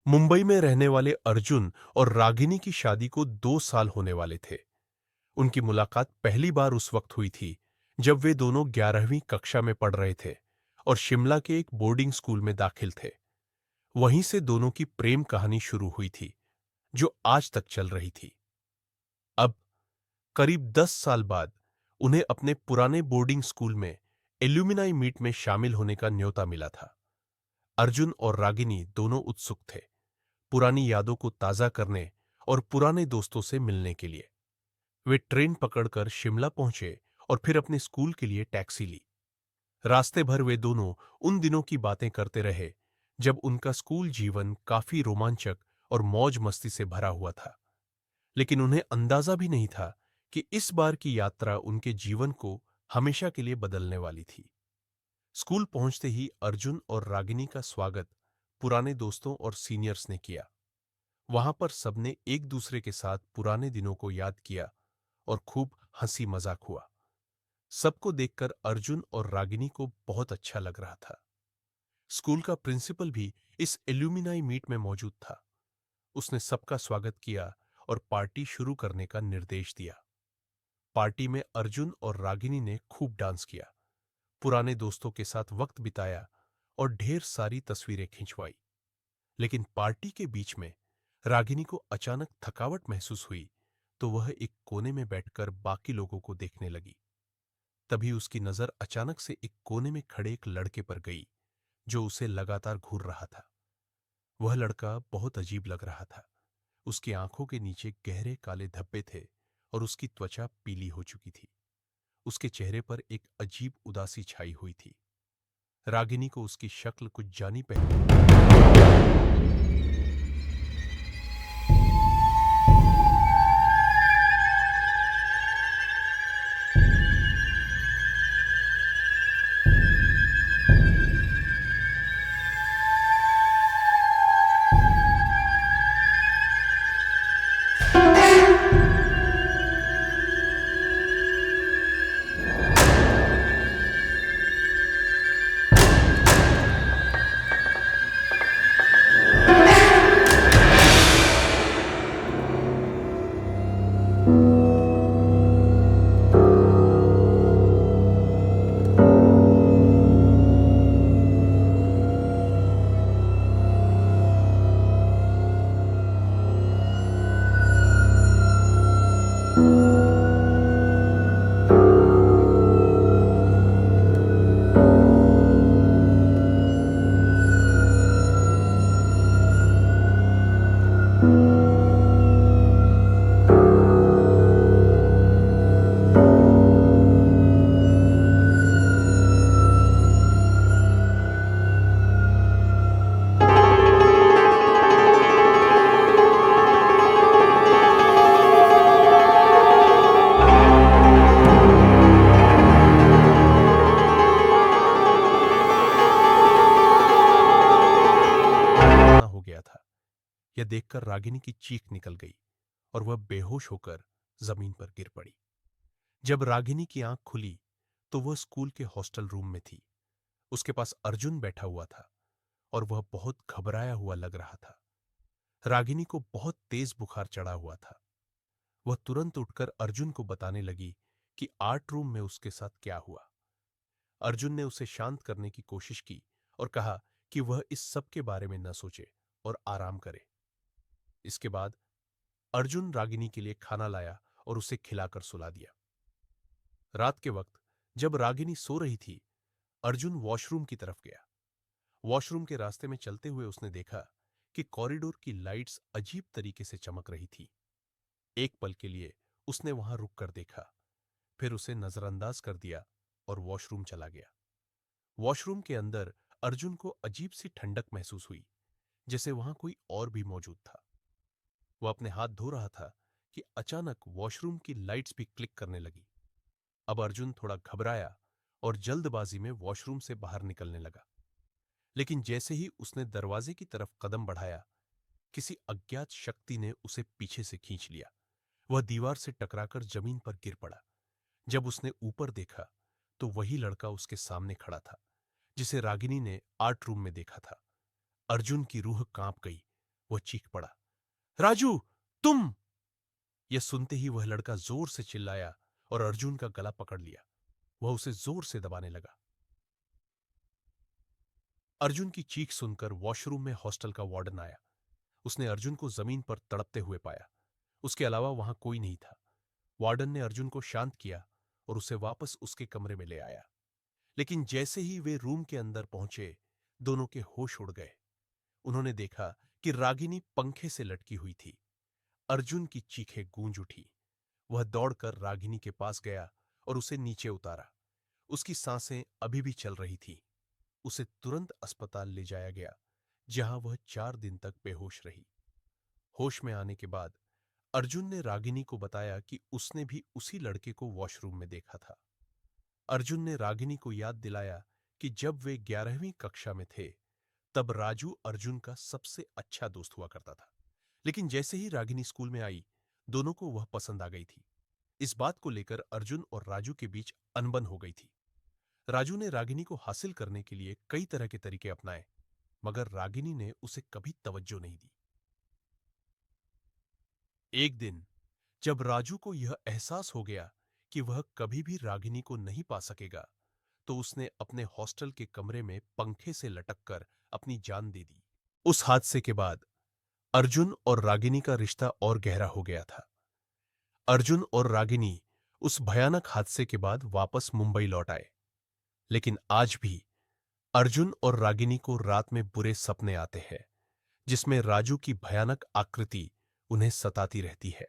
मुंबई में रहने वाले अर्जुन और रागिनी की शादी को 2 साल होने वाले थे। उनकी मुलाकात पहली बार उस वक्त हुई थी जब वे दोनों 11वीं कक्षा में पढ़ रहे थे और शिमला के एक बोर्डिंग स्कूल में दाखिल थे। वहीं से दोनों की प्रेम कहानी शुरू हुई थी, जो आज तक चल रही थी। अब करीब 10 साल बाद उन्हें अपने पुराने बोर्डिंग स्कूल में एल्यूमिनाई मीट में शामिल होने का न्योता मिला था। अर्जुन और रागिनी दोनों उत्सुक थे, पुरानी यादों को ताजा करने और पुराने दोस्तों से मिलने के लिए। वे ट्रेन पकड़कर शिमला पहुंचे और फिर अपने स्कूल के लिए टैक्सी ली। रास्ते भर वे दोनों उन दिनों की बातें करते रहे जब उनका स्कूल जीवन काफी रोमांचक और मौज मस्ती से भरा हुआ था। लेकिन उन्हें अंदाजा भी नहीं था कि इस बार की यात्रा उनके जीवन को हमेशा के लिए बदलने वाली थी। स्कूल पहुंचते ही अर्जुन और रागिनी का स्वागत पुराने दोस्तों और सीनियर्स ने किया। वहां पर सबने एक दूसरे के साथ पुराने दिनों को याद किया और खूब हंसी मजाक हुआ। सबको देखकर अर्जुन और रागिनी को बहुत अच्छा लग रहा था। स्कूल का प्रिंसिपल भी इस एल्यूमिनाई मीट में मौजूद था। उसने सबका स्वागत किया और पार्टी शुरू करने का निर्देश दिया। पार्टी में अर्जुन और रागिनी ने खूब डांस किया, पुराने दोस्तों के साथ वक्त बिताया और ढेर सारी तस्वीरें खिंचवाई। लेकिन पार्टी के बीच में रागिनी को अचानक थकावट महसूस हुई, तो वह एक कोने में बैठकर बाकी लोगों को देखने लगी। तभी उसकी नजर अचानक से एक कोने में खड़े एक लड़के पर गई, जो उसे लगातार घूर रहा था। वह लड़का बहुत अजीब लग रहा था। उसकी आंखों के नीचे गहरे काले धब्बे थे और उसकी त्वचा पीली हो चुकी थी। उसके चेहरे पर एक अजीब उदासी छाई हुई थी। रागिनी को उसकी शक्ल कुछ जानी पहचानी हो गया था। यह देखकर रागिनी की चीख निकल गई और वह बेहोश होकर जमीन पर गिर पड़ी। जब रागिनी की आंख खुली तो वह स्कूल के हॉस्टल रूम में थी। उसके पास अर्जुन बैठा हुआ था और वह बहुत घबराया हुआ लग रहा था। रागिनी को बहुत तेज बुखार चढ़ा हुआ था। वह तुरंत उठकर अर्जुन को बताने लगी कि आर्ट रूम में उसके साथ क्या हुआ। अर्जुन ने उसे शांत करने की कोशिश की और कहा कि वह इस सब के बारे में न सोचे और आराम करे। इसके बाद अर्जुन रागिनी के लिए खाना लाया और उसे खिलाकर सुला दिया। रात के वक्त जब रागिनी सो रही थी, अर्जुन वॉशरूम की तरफ गया। वॉशरूम के रास्ते में चलते हुए उसने देखा कि कॉरिडोर की लाइट्स अजीब तरीके से चमक रही थी। एक पल के लिए उसने वहां रुककर देखा, फिर उसे नजरअंदाज कर दिया और वॉशरूम चला गया। वॉशरूम के अंदर अर्जुन को अजीब सी ठंडक महसूस हुई, जैसे वहां कोई और भी मौजूद था। वह अपने हाथ धो रहा था कि अचानक वॉशरूम की लाइट्स भी क्लिक करने लगी। अब अर्जुन थोड़ा घबराया और जल्दबाजी में वॉशरूम से बाहर निकलने लगा। लेकिन जैसे ही उसने दरवाजे की तरफ कदम बढ़ाया, किसी अज्ञात शक्ति ने उसे पीछे से खींच लिया। वह दीवार से टकराकर जमीन पर गिर पड़ा। जब उसने ऊपर देखा तो वही लड़का उसके सामने खड़ा था, जिसे रागिनी ने आर्ट रूम में देखा था। अर्जुन की रूह कांप गई वह चीख पड़ा, राजू, तुम! यह सुनते ही वह लड़का जोर से चिल्लाया और अर्जुन का गला पकड़ लिया। वह उसे जोर से दबाने लगा। अर्जुन की चीख सुनकर वॉशरूम में हॉस्टल का वार्डन आया। उसने अर्जुन को जमीन पर तड़पते हुए पाया। उसके अलावा वहां कोई नहीं था। वार्डन ने अर्जुन को शांत किया और उसे वापस उसके कमरे में ले आया। लेकिन जैसे ही वे रूम के अंदर पहुंचे, दोनों के होश उड़ गए। उन्होंने देखा कि रागिनी पंखे से लटकी हुई थी। अर्जुन की चीखें गूंज उठी। वह दौड़कर रागिनी के पास गया और उसे नीचे उतारा। उसकी सांसें अभी भी चल रही थी। उसे तुरंत अस्पताल ले जाया गया, जहां वह 4 दिन तक बेहोश रही। होश में आने के बाद अर्जुन ने रागिनी को बताया कि उसने भी उसी लड़के को वॉशरूम में देखा था। अर्जुन ने रागिनी को याद दिलाया कि जब वे 11वीं कक्षा में थे, तब राजू अर्जुन का सबसे अच्छा दोस्त हुआ करता था। लेकिन जैसे ही रागिनी स्कूल में आई, दोनों को वह पसंद आ गई थी। इस बात को लेकर अर्जुन और राजू के बीच अनबन हो गई थी। राजू ने रागिनी को हासिल करने के लिए कई तरह के तरीके अपनाए, मगर रागिनी ने उसे कभी तवज्जो नहीं दी। एक दिन जब राजू को यह एहसास हो गया कि वह कभी भी रागिनी को नहीं पा सकेगा, तो उसने अपने हॉस्टल के कमरे में पंखे से लटककर अपनी जान दे दी। उस हादसे के बाद अर्जुन और रागिनी का रिश्ता और गहरा हो गया था। अर्जुन और रागिनी उस भयानक हादसे के बाद वापस मुंबई लौट आए। लेकिन आज भी अर्जुन और रागिनी को रात में बुरे सपने आते हैं, जिसमें राजू की भयानक आकृति उन्हें सताती रहती है।